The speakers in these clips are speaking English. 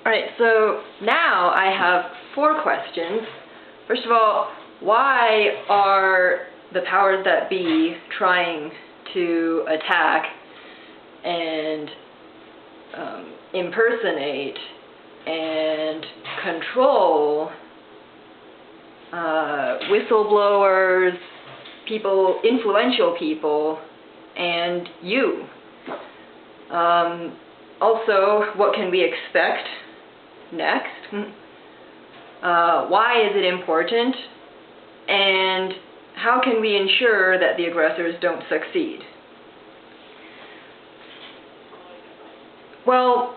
Alright, so now I have 4 questions. First of all, why are the powers that be trying to attack and impersonate and control whistleblowers, people, influential people, and you? Also, what can we expect next? Why is it important? And how can we ensure that the aggressors don't succeed? Well,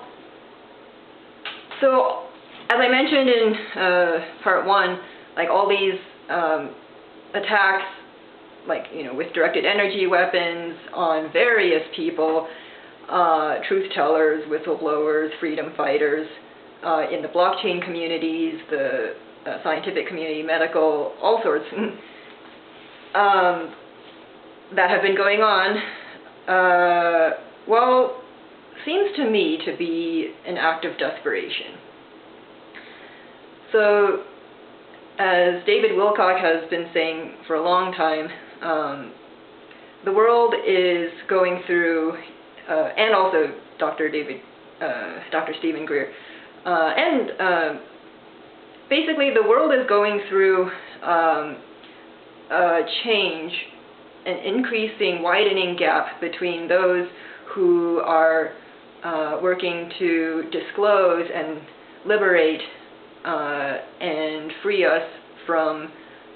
so as I mentioned in part 1, like all these attacks, like, with directed energy weapons on various people, truth tellers, whistleblowers, freedom fighters, in the blockchain communities, the scientific community, medical, all sorts, that have been going on, well, seems to me to be an act of desperation. So, as David Wilcock has been saying for a long time, the world is going through, and also Dr. Stephen Greer, and basically the world is going through a change, an increasing, widening gap between those who are working to disclose and liberate and free us from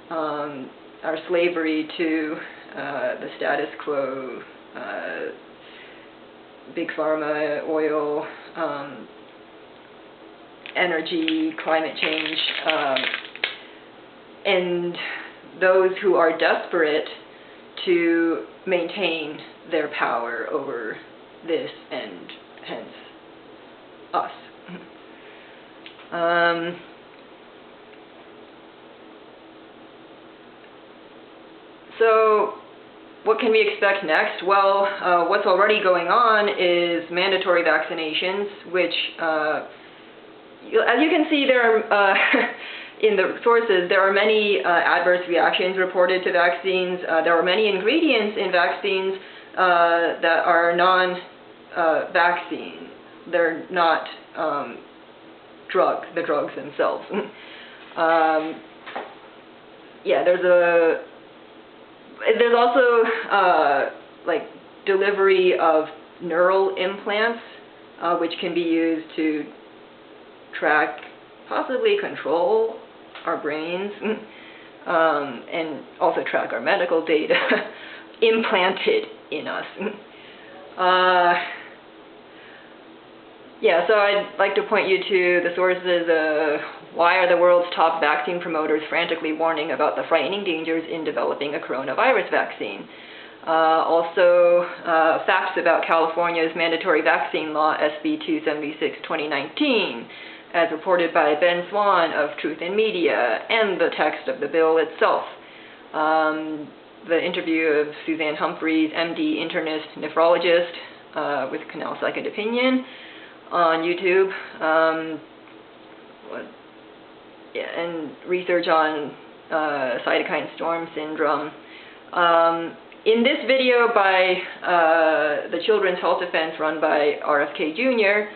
our slavery to the status quo, big pharma, oil, energy, climate change, and those who are desperate to maintain their power over this and hence us. So what can we expect next? Well, what's already going on is mandatory vaccinations, which, as you can see there in the sources, there are many adverse reactions reported to vaccines. There are many ingredients in vaccines that are non-vaccine. They're not the drugs themselves. Yeah, there's also like delivery of neural implants, which can be used to track, possibly control our brains, and also track our medical data implanted in us. Yeah, so I'd like to point you to the sources. Why are the world's top vaccine promoters frantically warning about the frightening dangers in developing a coronavirus vaccine? Also, facts about California's mandatory vaccine law, SB 276/2019, as reported by Ben Swan of Truth in Media, and the text of the bill itself. The interview of Suzanne Humphreys, MD, internist, nephrologist, with Canal Second Opinion on YouTube, and research on cytokine storm syndrome. In this video by the Children's Health Defense run by RFK Jr.,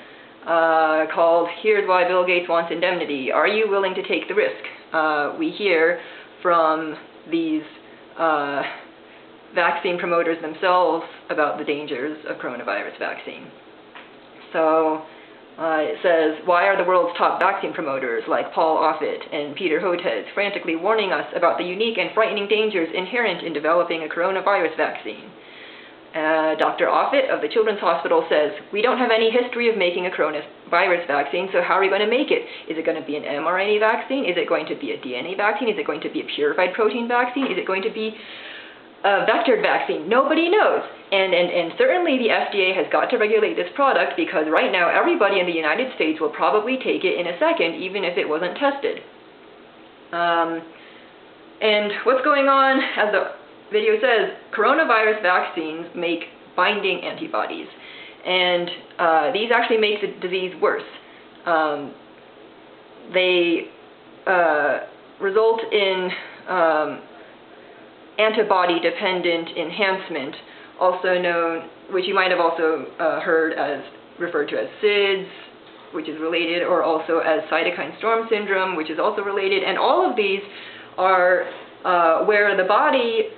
called Here's Why Bill Gates Wants Indemnity, Are You Willing to Take the Risk? We hear from these vaccine promoters themselves about the dangers of coronavirus vaccine. So it says, why are the world's top vaccine promoters like Paul Offit and Peter Hotez frantically warning us about the unique and frightening dangers inherent in developing a coronavirus vaccine? Dr. Offit of the Children's Hospital says, we don't have any history of making a coronavirus vaccine, so how are we going to make it? Is it going to be an mRNA vaccine? Is it going to be a DNA vaccine? Is it going to be a purified protein vaccine? Is it going to be a vectored vaccine? Nobody knows. And certainly the FDA has got to regulate this product, because right now everybody in the United States will probably take it in a second, even if it wasn't tested. And what's going on, as the video says, coronavirus vaccines make binding antibodies, and these actually make the disease worse. they result in antibody-dependent enhancement, also known, which you might have also heard as referred to as SIDS, which is related, or also as cytokine storm syndrome, which is also related. And all of these are where the body's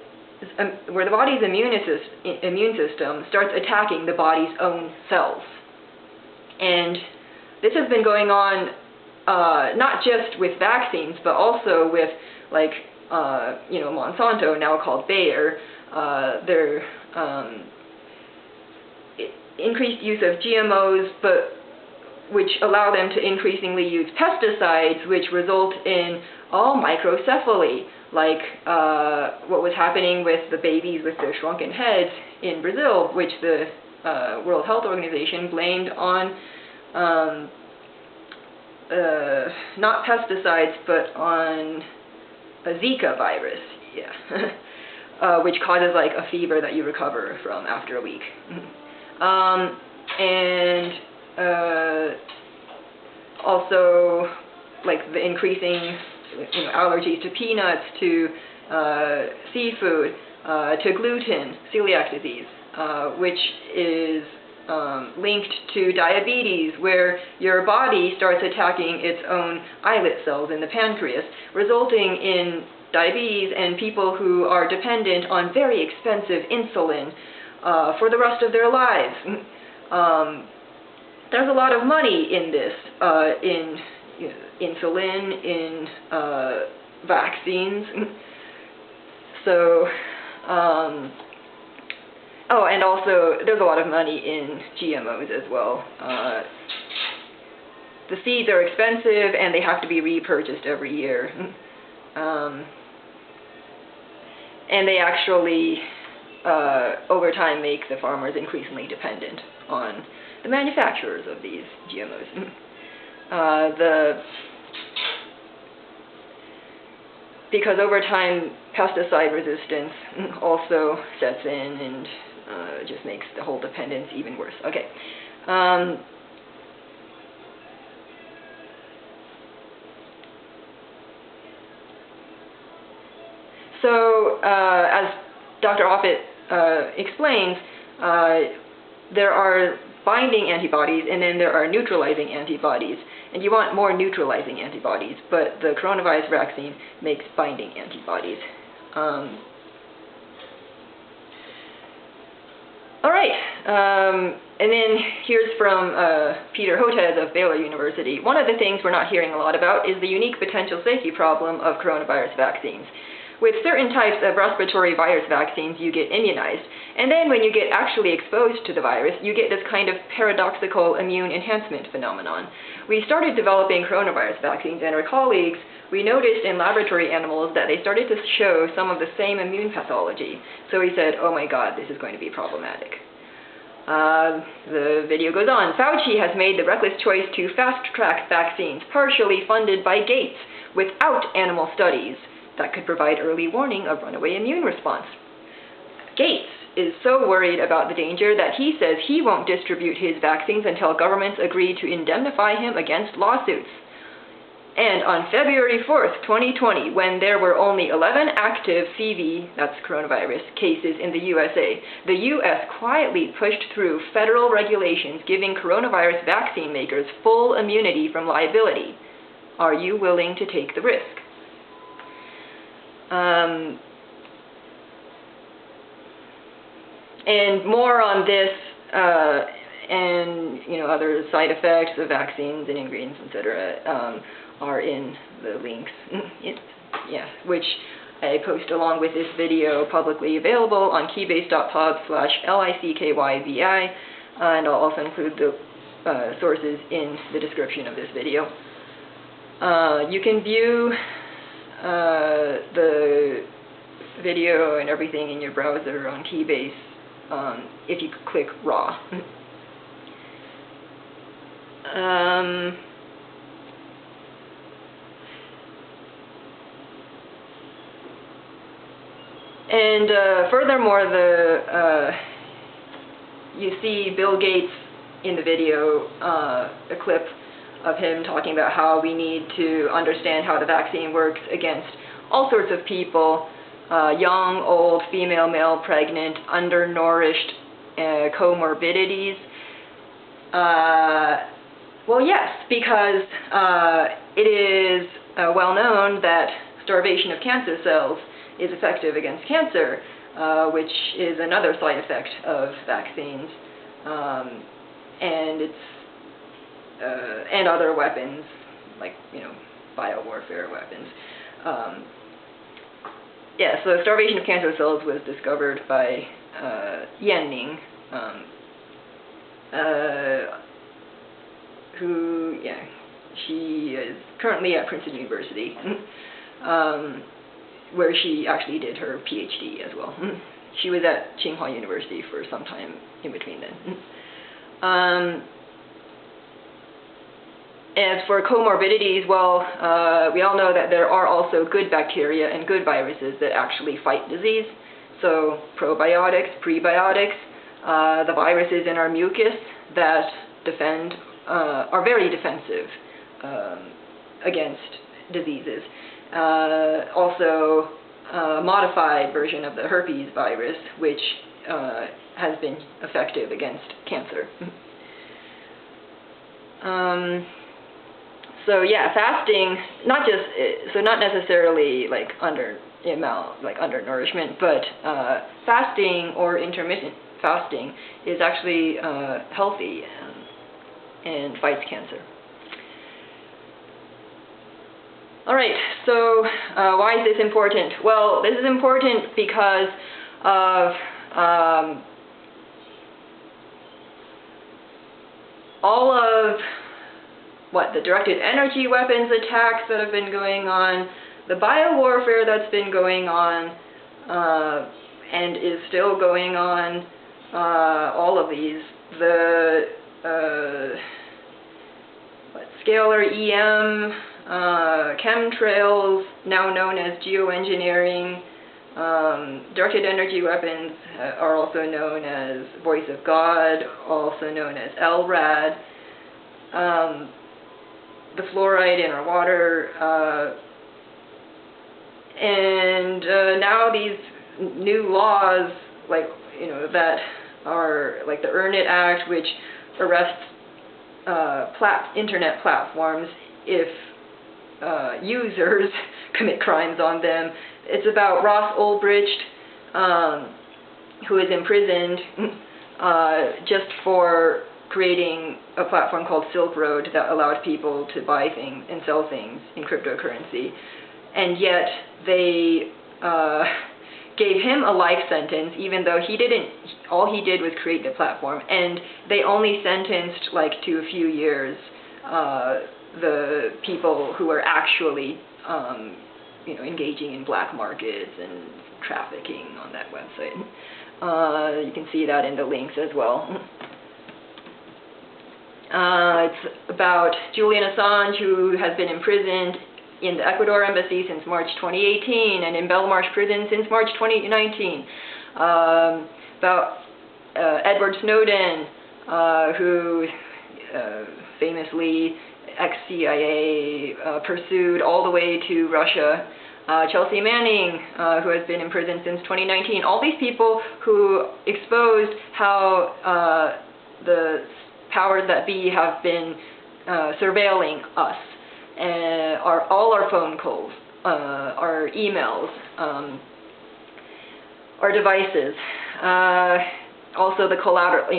immune system starts attacking the body's own cells. And this has been going on not just with vaccines, but also with, like, Monsanto, now called Bayer, their increased use of GMOs, but which allow them to increasingly use pesticides, which result in microcephaly, like what was happening with the babies with their shrunken heads in Brazil, which the World Health Organization blamed on not pesticides, but on a Zika virus, which causes like a fever that you recover from after a week. Also, like the increasing allergies to peanuts, to seafood, to gluten, celiac disease, which is linked to diabetes, where your body starts attacking its own islet cells in the pancreas, resulting in diabetes and people who are dependent on very expensive insulin for the rest of their lives. There's a lot of money in this, in insulin, in vaccines. So, and also there's a lot of money in GMOs as well. The seeds are expensive and they have to be repurchased every year. And they actually, over time, make the farmers increasingly dependent on the manufacturers of these GMOs. Because over time, pesticide resistance also sets in and just makes the whole dependence even worse. Okay. So, as Dr. Offit explains, there are binding antibodies and then there are neutralizing antibodies. And you want more neutralizing antibodies, but the coronavirus vaccine makes binding antibodies. All right, and then here's from Peter Hotez of Baylor University. One of the things we're not hearing a lot about is the unique potential safety problem of coronavirus vaccines. With certain types of respiratory virus vaccines, you get immunized, and then when you get actually exposed to the virus, you get this kind of paradoxical immune enhancement phenomenon. We started developing coronavirus vaccines, and our colleagues, we noticed in laboratory animals that they started to show some of the same immune pathology. So we said, oh my god, this is going to be problematic. The video goes on. Fauci has made the reckless choice to fast-track vaccines, partially funded by Gates, without animal studies that could provide early warning of runaway immune response. Gates is so worried about the danger that he says he won't distribute his vaccines until governments agree to indemnify him against lawsuits. And on February 4th, 2020, when there were only 11 active CV, that's coronavirus, cases in the USA, the US quietly pushed through federal regulations giving coronavirus vaccine makers full immunity from liability. Are you willing to take the risk? And more on this and other side effects of vaccines and ingredients, etc., are in the links, which I post along with this video publicly available on keybase.pub/LICKYVI, and I'll also include the sources in the description of this video. You can view the video and everything in your browser on Keybase if you click raw. And furthermore, you see Bill Gates in the video, a clip of him talking about how we need to understand how the vaccine works against all sorts of people, young, old, female, male, pregnant, undernourished, comorbidities. Well, yes, because it is well known that starvation of cancer cells is effective against cancer, which is another side effect of vaccines, and and other weapons, like, biowarfare weapons. Yeah, so starvation of cancer cells was discovered by Nieng Yan, who, she is currently at Princeton University, where she actually did her PhD as well. She was at Tsinghua University for some time in between then. As for comorbidities, well, we all know that there are also good bacteria and good viruses that actually fight disease. So probiotics, prebiotics, the viruses in our mucus that defend, are very defensive against diseases. Also, a modified version of the herpes virus, which has been effective against cancer. So yeah, fasting, not necessarily like undernourishment, but fasting or intermittent fasting is actually healthy and fights cancer. All right, so why is this important? Well, this is important because of all of the directed energy weapons attacks that have been going on, the biowarfare that's been going on, and is still going on, all of these, the scalar EM, chemtrails, now known as geoengineering, directed energy weapons are also known as voice of God, also known as LRAD, the fluoride in our water, and now these new laws, that are like the Earn It Act, which arrests internet platforms if users commit crimes on them. It's about Ross Ulbricht, who is imprisoned just for creating a platform called Silk Road that allowed people to buy things and sell things in cryptocurrency. And yet they gave him a life sentence, even though all he did was create the platform. And they only sentenced to a few years the people who were actually engaging in black markets and trafficking on that website. You can see that in the links as well. It's about Julian Assange, who has been imprisoned in the Ecuador embassy since March 2018 and in Belmarsh prison since March 2019. About Edward Snowden, who famously ex-CIA pursued all the way to Russia. Chelsea Manning, who has been in prison since 2019. All these people who exposed how the powers that be have been surveilling us, all our phone calls, our emails, our devices. Also the collateral,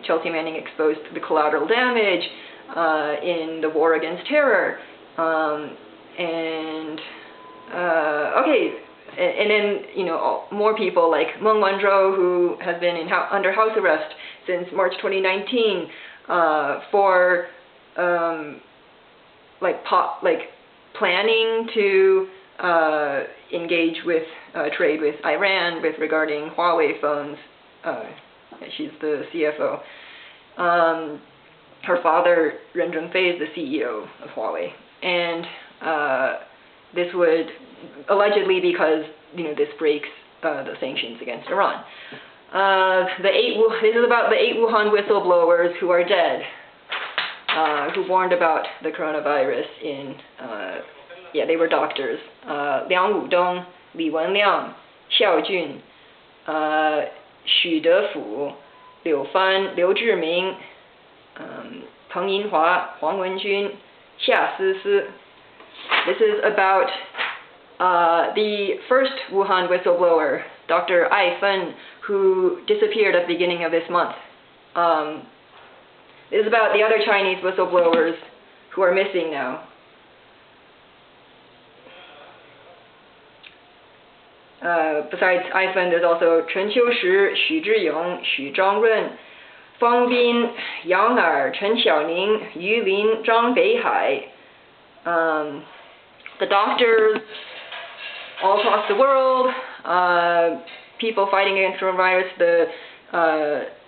Chelsea Manning exposed the collateral damage in the war against terror. And then, more people like Meng Wanzhou, who has been under house arrest since March 2019 for planning to engage with trade with Iran regarding Huawei phones. She's the CFO. Her father, Ren Zhengfei, is the CEO of Huawei. And this would allegedly because this breaks the sanctions against Iran. This is about the 8 WuHan whistleblowers who are dead. who warned about the coronavirus in, they were doctors. Liang Wudong, Li Wenliang, Xiao Jun, Xu Defu, Liu Fan, Liu Zhiming, Peng Yinhua, Huang Wenjun, Xia Sisi. This is about the first Wuhan whistleblower, Dr. Ai Fen, who disappeared at the beginning of this month. This is about the other Chinese whistleblowers who are missing now. Besides Ai Fen, there's also Chen Qiushi, Xu Zhiyong, Xu Zhangrun, Fang Bin, Yang Er, Chen Xiaoning, Yu Lin, Zhang Beihai. The doctors all across the world, people fighting against coronavirus, the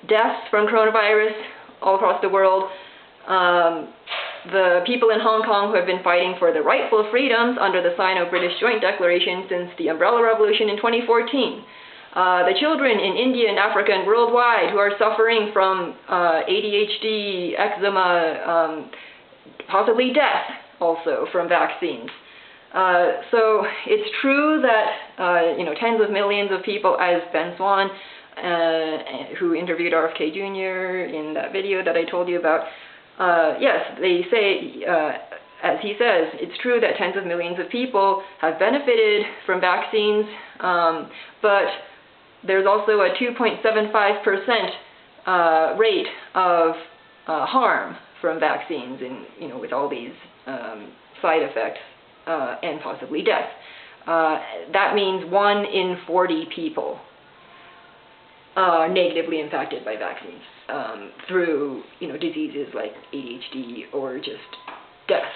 deaths from coronavirus all across the world, the people in Hong Kong who have been fighting for the rightful freedoms under the Sino-British Joint Declaration since the Umbrella Revolution in 2014. The children in India and Africa and worldwide who are suffering from ADHD, eczema, possibly death also from vaccines. So it's true that tens of millions of people, as Ben Swan, who interviewed RFK Jr. in that video that I told you about, yes, they say, as he says, it's true that tens of millions of people have benefited from vaccines, but there's also a 2.75% rate of harm from vaccines, and with all these side effects and possibly death. That means 1 in 40 people are negatively impacted by vaccines through diseases like ADHD or just death.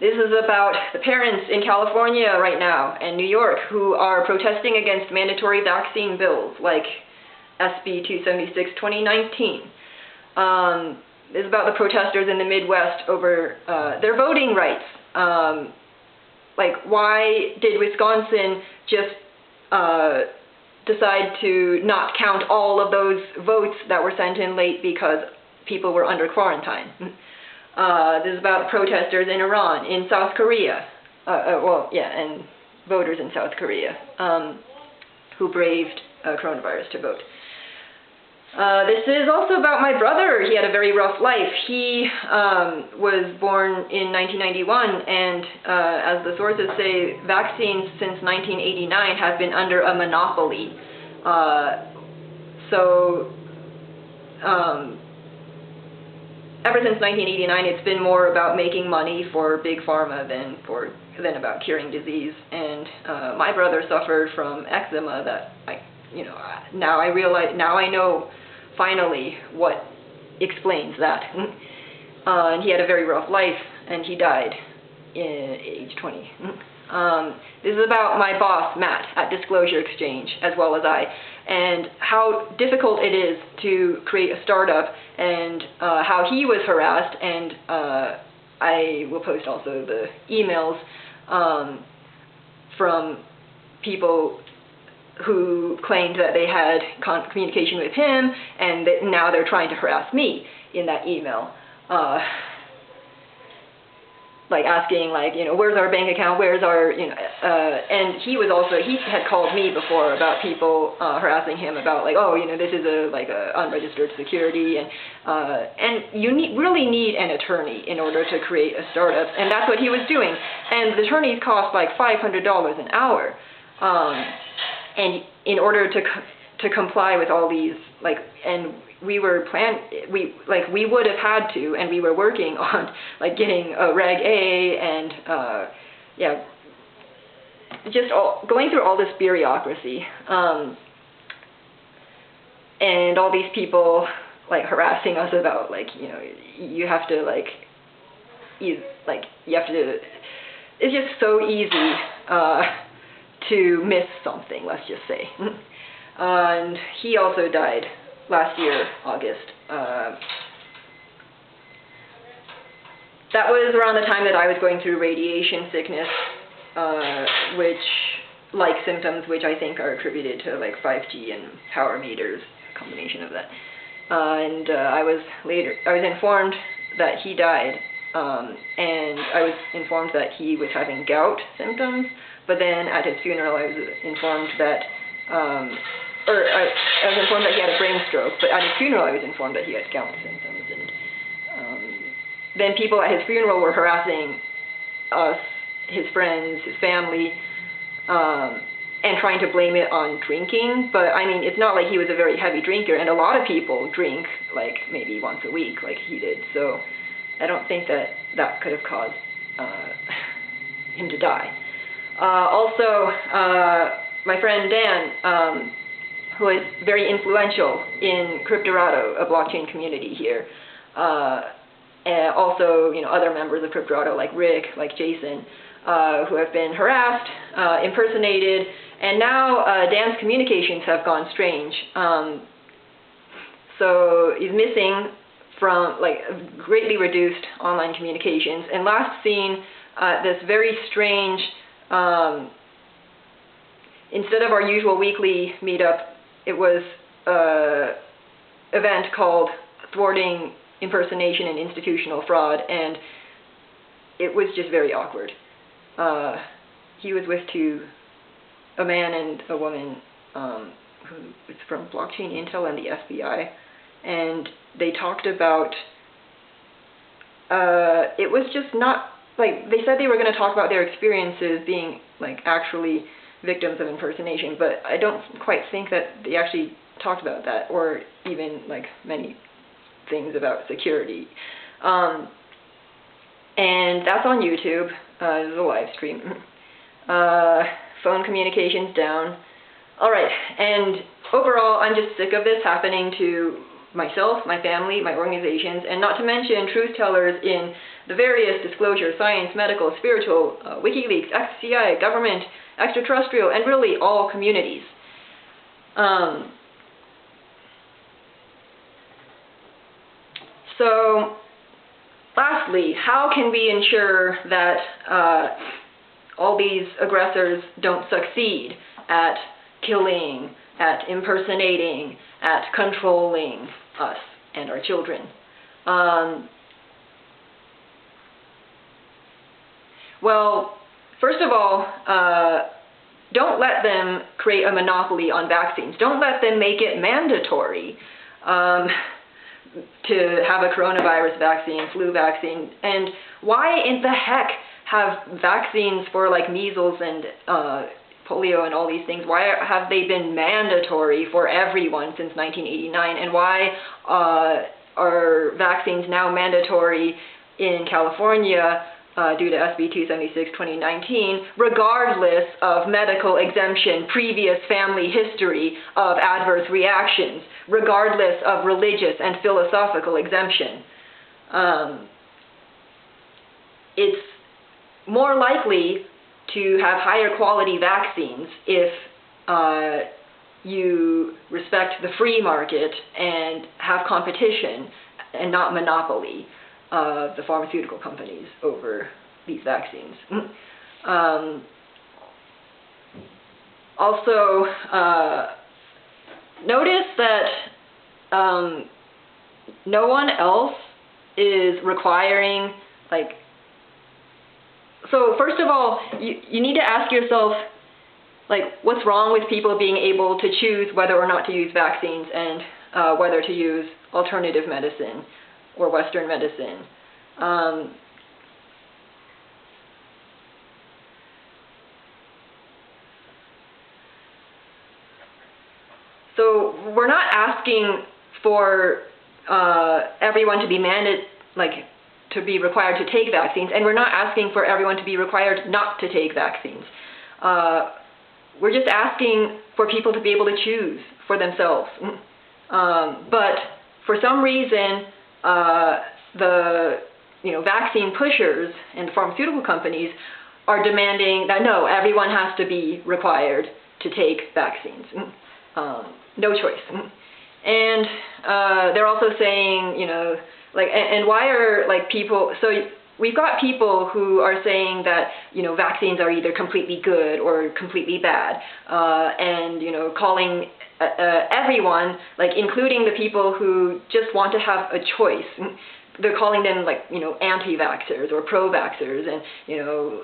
This is about the parents in California right now and New York who are protesting against mandatory vaccine bills like SB 276 2019. This is about the protesters in the Midwest over their voting rights. Why did Wisconsin just decide to not count all of those votes that were sent in late because people were under quarantine? This is about protesters in Iran, in South Korea, and voters in South Korea who braved coronavirus to vote. This is also about my brother. He had a very rough life. He was born in 1991, and as the sources say, vaccines since 1989 have been under a monopoly. Ever since 1989, it's been more about making money for Big Pharma than about curing disease. And my brother suffered from eczema that now I know finally what explains that. And he had a very rough life, and he died at age 20. This is about my boss, Matt, at Disclosure Exchange, as well as I, and how difficult it is to create a startup, and how he was harassed, and I will post also the emails from people who claimed that they had communication with him, and that now they're trying to harass me in that email. Asking, where's our bank account, where's our, and he had called me before about people harassing him about, this is a unregistered security, and you really need an attorney in order to create a startup, and that's what he was doing, and the attorneys cost $500 an hour, and in order to comply with all these, and we would have had to, and we were working on getting a Reg A, and just going through all this bureaucracy, and all these people harassing us about you have to it's just so easy to miss something, let's just say. And he also died last year, August. That was around the time that I was going through radiation sickness, symptoms which I think are attributed to 5G and power meters, a combination of that. I was informed that he died, and I was informed that he was having gout symptoms. But then at his funeral, I was informed that, I was informed that he had a brain stroke. But at his funeral, I was informed that he had gout symptoms. And then people at his funeral were harassing us, his friends, his family, and trying to blame it on drinking. But I mean, it's not like he was a very heavy drinker, and a lot of people drink like maybe once a week, like he did. So I don't think that could have caused him to die. Also, my friend Dan, who is very influential in Cryptorado, a blockchain community here, and also, other members of Cryptorado like Rick, like Jason, who have been harassed, impersonated, and now Dan's communications have gone strange. So he's missing from greatly reduced online communications, and last seen this very strange, instead of our usual weekly meetup, it was an event called Thwarting Impersonation and Institutional Fraud, and it was just very awkward. He was with a man and a woman who was from Blockchain Intel and the FBI, and they talked about, it was just not, they said they were going to talk about their experiences being, actually victims of impersonation, but I don't quite think that they actually talked about that, or even, many things about security. And that's on YouTube. It was a live stream. Phone communications down. Alright, and overall, I'm just sick of this happening to myself, my family, my organizations, and not to mention truth tellers in the various disclosure, science, medical, spiritual, WikiLeaks, XCI, government, extraterrestrial, and really all communities. So, lastly, how can we ensure that all these aggressors don't succeed at killing, at impersonating, at controlling us and our children? Well, first of all, don't let them create a monopoly on vaccines. Don't let them make it mandatory to have a coronavirus vaccine, flu vaccine. And why in the heck have vaccines for measles and polio and all these things, why have they been mandatory for everyone since 1989? And why are vaccines now mandatory in California due to SB 276/2019, regardless of medical exemption, previous family history of adverse reactions, regardless of religious and philosophical exemption? It's more likely to have higher quality vaccines if you respect the free market and have competition and not monopoly of the pharmaceutical companies over these vaccines. Also, notice that no one else is requiring, so first of all, you need to ask yourself, what's wrong with people being able to choose whether or not to use vaccines and whether to use alternative medicine or Western medicine. So we're not asking for everyone to be to be required to take vaccines, and we're not asking for everyone to be required not to take vaccines. We're just asking for people to be able to choose for themselves. But for some reason, the vaccine pushers and the pharmaceutical companies are demanding that no, everyone has to be required to take vaccines. No choice. And they're also saying, and why are people, so we've got people who are saying that, vaccines are either completely good or completely bad, and, calling everyone, like including the people who just want to have a choice. They're calling them like, anti-vaxxers or pro-vaxxers, and,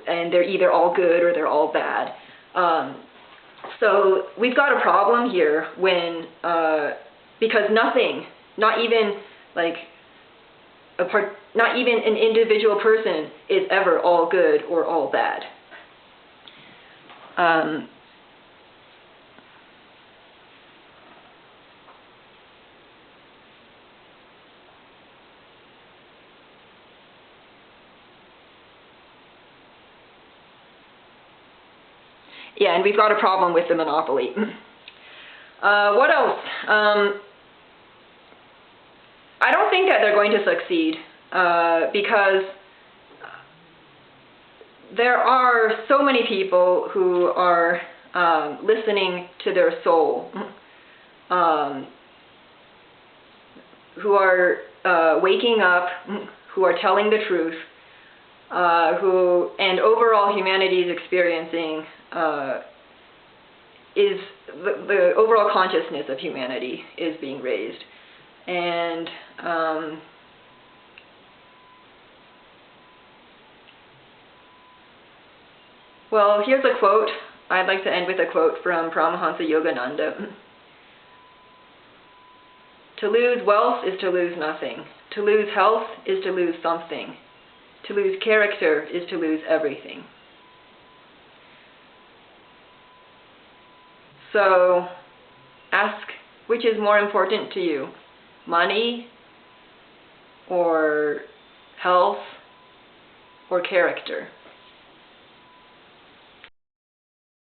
and they're either all good or they're all bad. So we've got a problem here when, because nothing, not even an individual person is ever all good or all bad. Yeah, and we've got a problem with the monopoly. What else? I don't think that they're going to succeed because there are so many people who are listening to their soul, who are waking up, who are telling the truth, and overall humanity is experiencing is the overall consciousness of humanity is being raised. And well, here's a quote. I'd like to end with a quote from Paramahansa Yogananda. To lose wealth is to lose nothing. To lose health is to lose something. To lose character is to lose everything. So ask, which is more important to you? Money or health or character?